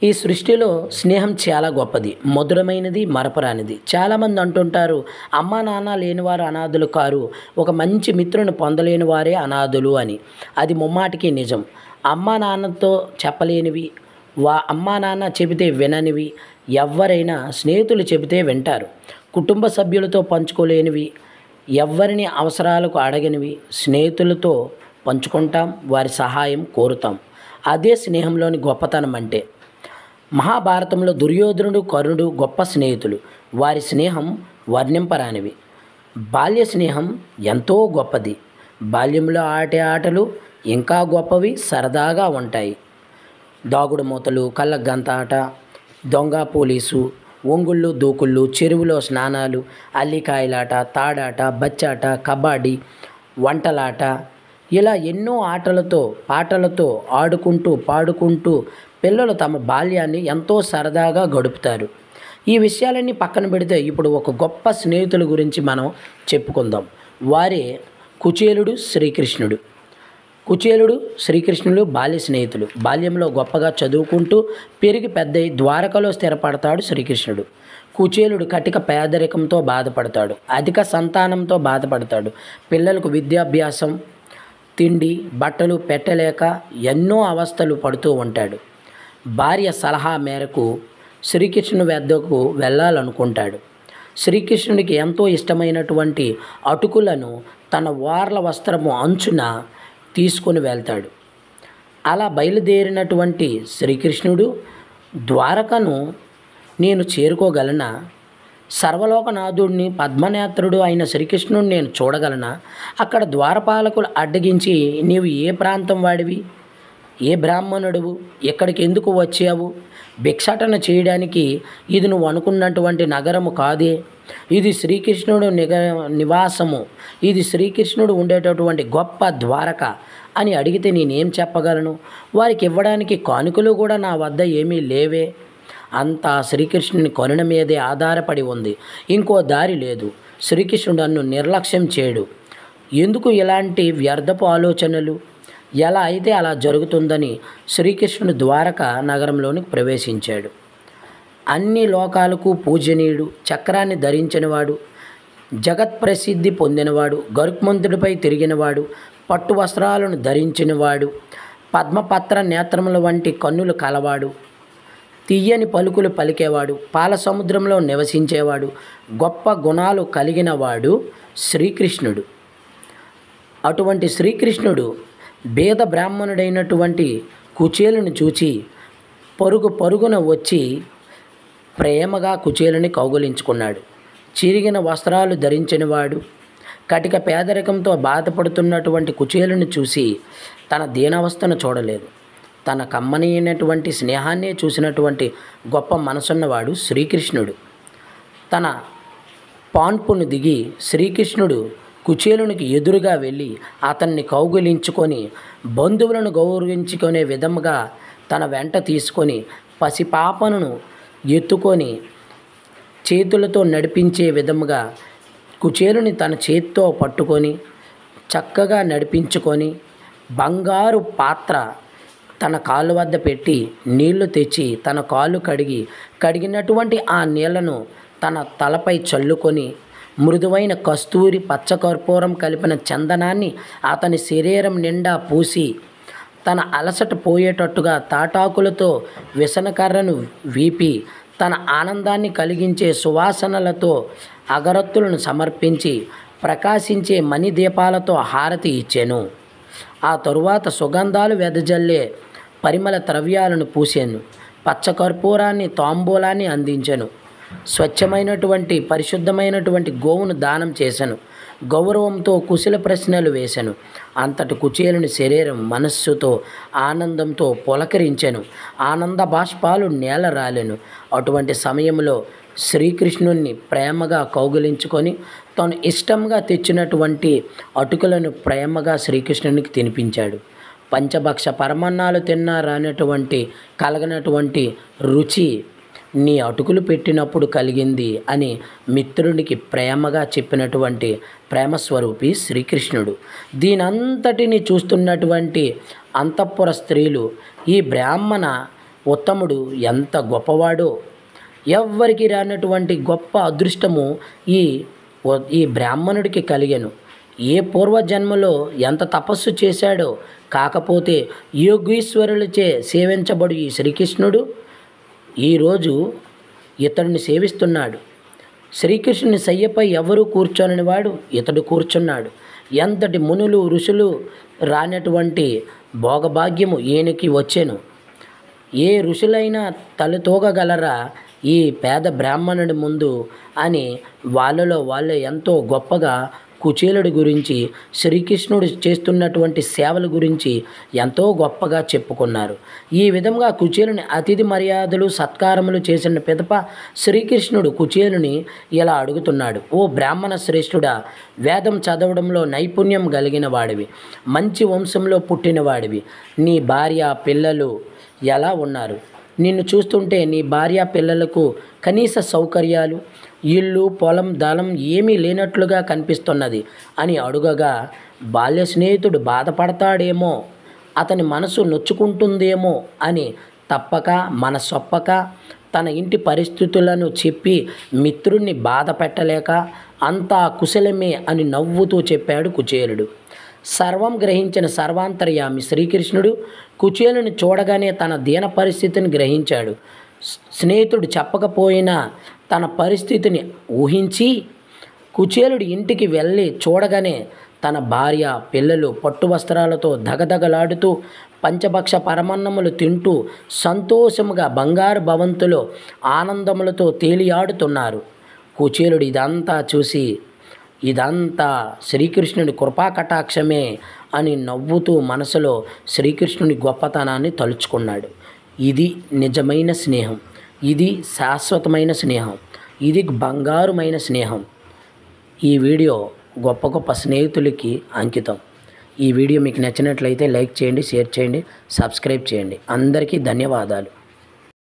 ఈ సృష్టిలో స్నేహం చాలా గొప్పది, మధురమైనది, మరపురానిది. చాలామంది అంటుంటారు, అమ్మా నాన్న లేనివారు అనాథులు కారు, ఒక మంచి మిత్రుని పొందలేని వారే అనాథులు అని. అది ముమ్మాటికి నిజం. అమ్మా నాన్నతో చెప్పలేనివి, అమ్మా నాన్న చెబితే విననివి ఎవరైనా స్నేహితులు చెబితే వింటారు. కుటుంబ సభ్యులతో పంచుకోలేనివి, ఎవ్వరిని అవసరాలకు అడగనివి స్నేహితులతో పంచుకుంటాం, వారి సహాయం కోరుతాం. అదే స్నేహంలోని గొప్పతనం అంటే. మహాభారతంలో దుర్యోధనుడు, కర్ణుడు గొప్ప స్నేహితులు. వారి స్నేహం వర్ణింపరానివి. బాల్య స్నేహం ఎంతో గొప్పది. బాల్యంలో ఆడే ఆటలు ఇంకా గొప్పవి, సరదాగా ఉంటాయి. దాగుడు మూతలు, కళ్ళ గంత ఆట, దొంగ పోలీసు, ఒంగుళ్ళు దూకుళ్ళు, చెరువులో స్నానాలు, అల్లికాయలాట, తాడాట, బచ్చాట, కబడ్డీ, వంటలాట, ఇలా ఎన్నో ఆటలతో పాటలతో ఆడుకుంటూ పాడుకుంటూ పిల్లలు తమ బాల్యాన్ని ఎంతో సరదాగా గడుపుతారు. ఈ విషయాలన్నీ పక్కన పెడితే ఇప్పుడు ఒక గొప్ప స్నేహితుల గురించి మనం చెప్పుకుందాం. వారే కుచేలుడు, శ్రీకృష్ణుడు. కుచేలుడు, శ్రీకృష్ణుడు బాల్య స్నేహితులు. బాల్యంలో గొప్పగా చదువుకుంటూ పెరిగి పెద్దయి ద్వారకలో స్థిరపడతాడు శ్రీకృష్ణుడు. కుచేలుడు కటిక పేదరికంతో బాధపడతాడు, అధిక సంతానంతో బాధపడతాడు. పిల్లలకు విద్యాభ్యాసం, తిండి, బట్టలు పెట్టలేక ఎన్నో అవస్థలు పడుతూ ఉంటాడు. భార్య సలహా మేరకు శ్రీకృష్ణుని వద్దకు వెళ్ళాలనుకుంటాడు. శ్రీకృష్ణుడికి ఎంతో ఇష్టమైనటువంటి అటుకులను తన వార్ల వస్త్రము అంచున తీసుకొని వెళ్తాడు. అలా బయలుదేరినటువంటి శ్రీకృష్ణుడు ద్వారకను నేను చేరుకోగలనా? సర్వలోకనాథుడిని, పద్మనేత్రుడు అయిన శ్రీకృష్ణుడిని నేను చూడగలనా? అక్కడ ద్వారపాలకులు అడ్డగించి, నీవు ఏ ప్రాంతం వాడివి, ఏ బ్రాహ్మణుడువు, ఎక్కడికి ఎందుకు వచ్చావు, భిక్షాటన చేయడానికి ఇది నువ్వు అనుకున్నటువంటి నగరము కాదే, ఇది శ్రీకృష్ణుడు నివాసము, ఇది శ్రీకృష్ణుడు ఉండేటటువంటి గొప్ప ద్వారక అని అడిగితే నేనేం చెప్పగలను? వారికి ఇవ్వడానికి కానుకలు కూడా నా వద్ద ఏమీ లేవే. అంతా శ్రీకృష్ణుని కరుణ మీదే ఆధారపడి ఉంది. ఇంకో దారి లేదు. శ్రీకృష్ణుడు నన్ను నిర్లక్ష్యం చేయడు. ఎందుకు ఇలాంటి వ్యర్థపు ఆలోచనలు? ఎలా అయితే అలా జరుగుతుందని శ్రీకృష్ణుడు ద్వారక నగరంలోనికి ప్రవేశించాడు. అన్ని లోకాలకు పూజనీయుడు, చక్రాన్ని ధరించినవాడు, జగత్ప్రసిద్ధి పొందినవాడు, గరుత్మంతుడిపై తిరిగినవాడు, పట్టు వస్త్రాలను ధరించినవాడు, పద్మపత్ర నేత్రముల వంటి కన్నులు కలవాడు, తీయని పలుకులు పలికేవాడు, పాల సముద్రంలో నివసించేవాడు, గొప్ప గుణాలు కలిగినవాడు శ్రీకృష్ణుడు. అటువంటి శ్రీకృష్ణుడు భేద బ్రాహ్మణుడైనటువంటి కుచేలుని చూచి పరుగున వచ్చి ప్రేమగా కుచేలుని కౌగిలించుకున్నాడు. చిరిగిన వస్త్రాలు ధరించినవాడు, కటిక పేదరికంతో బాధపడుతున్నటువంటి కుచేలుని చూసి తన దీనావస్థను చూడలేదు. తన కమ్మనైనటువంటి స్నేహాన్నే చూసినటువంటి గొప్ప మనసున్నవాడు శ్రీకృష్ణుడు. తన పాన్పును దిగి శ్రీకృష్ణుడు కుచేలునికి ఎదురుగా వెళ్ళి అతన్ని కౌగిలించుకొని బంధువులను గౌరవించుకునే విధముగా తన వెంట తీసుకొని పసిపాపను ఎత్తుకొని చేతులతో నడిపించే విధముగా కుచేలుని తన చేత్తో పట్టుకొని చక్కగా నడిపించుకొని బంగారు పాత్ర తన కాళ్ళు వద్ద పెట్టి నీళ్లు తెచ్చి తన కాళ్ళు కడిగినటువంటి ఆ నీళ్లను తన తలపై చల్లుకొని మృదువైన కస్తూరి పచ్చకర్పూరం కలిపిన చందనాన్ని అతని శరీరం నిండా పూసి తన అలసట పోయేటట్టుగా తాటాకులతో విసనకర్రను వీపి తన ఆనందాన్ని కలిగించే సువాసనలతో అగరత్తులను సమర్పించి ప్రకాశించే మణిదీపాలతో హారతి ఇచ్చెను. ఆ తరువాత సుగంధాలు వెదజల్లే పరిమళ ద్రవ్యాలను పూసాను. పచ్చకర్పూరాన్ని, తాంబూలాన్ని అందించెను. స్వచ్ఛమైనటువంటి పరిశుద్ధమైనటువంటి గోవును దానం చేశాను. గౌరవంతో కుశల ప్రశ్నలు వేశాను. అంతటి కుచేలుని శరీరం మనస్సుతో ఆనందంతో పులకరించెను. ఆనంద బాష్పాలు నేల రాలెను. అటువంటి సమయంలో శ్రీకృష్ణుణ్ణి ప్రేమగా కౌగిలించుకొని తను ఇష్టంగా తెచ్చినటువంటి అటుకులను ప్రేమగా శ్రీకృష్ణునికి తినిపించాడు. పంచభక్ష పరమన్నాలు తిన్నారనేటువంటి కలగనటువంటి రుచి నీ అటుకులు పెట్టినప్పుడు కలిగింది అని మిత్రునికి ప్రేమగా చెప్పినటువంటి ప్రేమస్వరూపి శ్రీకృష్ణుడు. దీనంతటిని చూస్తున్నటువంటి అంతఃపుర స్త్రీలు ఈ బ్రాహ్మణ ఉత్తముడు ఎంత గొప్పవాడో, ఎవ్వరికి రానటువంటి గొప్ప అదృష్టము ఈ ఈ బ్రాహ్మణుడికి కలిగెను. ఏ పూర్వజన్మలో ఎంత తపస్సు చేశాడో, కాకపోతే యోగీశ్వరులచే సేవించబడు ఈ శ్రీకృష్ణుడు ఈరోజు ఇతడిని సేవిస్తున్నాడు. శ్రీకృష్ణుని శయ్యపై ఎవరూ కూర్చొని వాడు ఇతడు కూర్చున్నాడు. ఎంతటి మునులు ఋషులు రానటువంటి భోగభాగ్యము ఈయనకి వచ్చెను. ఏ ఋషులైనా తలతూగగలరా ఈ పేద బ్రాహ్మణుడి ముందు అని వాళ్ళలో వాళ్ళే ఎంతో గొప్పగా కుచేలుడి గురించి, శ్రీకృష్ణుడు చేస్తున్నటువంటి సేవల గురించి ఎంతో గొప్పగా చెప్పుకున్నారు. ఈ విధంగా కుచేలుని అతిథి మర్యాదలు సత్కారములు చేసిన పిదప శ్రీకృష్ణుడు కుచేలుని ఇలా అడుగుతున్నాడు. ఓ బ్రాహ్మణ శ్రేష్ఠుడా, వేదం చదవడంలో నైపుణ్యం కలిగిన వాడివి, మంచి వంశంలో పుట్టినవాడివి, నీ భార్య పిల్లలు ఎలా ఉన్నారు? నిన్ను చూస్తుంటే నీ భార్య పిల్లలకు కనీస సౌకర్యాలు, ఇల్లు పొలం దళం ఏమీ లేనట్లుగా కనిపిస్తున్నది అని అడుగగా, బాల్య స్నేహితుడు బాధపడతాడేమో, అతని మనసు నొచ్చుకుంటుందేమో అని తప్పక మనసొప్పక తన ఇంటి పరిస్థితులను చెప్పి మిత్రుణ్ణి బాధ పెట్టలేక అంతా కుశలమే అని నవ్వుతూ చెప్పాడు కుచేలుడు. సర్వం గ్రహించిన సర్వాంతర్యామి శ్రీకృష్ణుడు కుచేలుని చూడగానే తన దీన పరిస్థితిని గ్రహించాడు. స్నేహితుడు చెప్పకపోయినా తన పరిస్థితిని ఊహించి కుచేలుడి ఇంటికి వెళ్ళి చూడగానే తన భార్య పిల్లలు పట్టు వస్త్రాలతో దగదగలాడుతూ పంచభక్ష పరమన్నములు తింటూ సంతోషముగా బంగారు భవంతులో ఆనందములతో తేలియాడుతున్నారు. కుచేలుడు ఇదంతా చూసి ఇదంతా శ్రీకృష్ణుని కృపాకటాక్షమే అని నవ్వుతూ మనసులో శ్రీకృష్ణుని గొప్పతనాన్ని తలుచుకున్నాడు. ఇది నిజమైన స్నేహం, ఇది శాశ్వతమైన స్నేహం, ఇది బంగారుమైన స్నేహం. ఈ వీడియో గొప్ప గొప్ప స్నేహితులకి అంకితం. ఈ వీడియో మీకు నచ్చినట్లయితే లైక్ చేయండి, షేర్ చేయండి, సబ్స్క్రైబ్ చేయండి. అందరికీ ధన్యవాదాలు.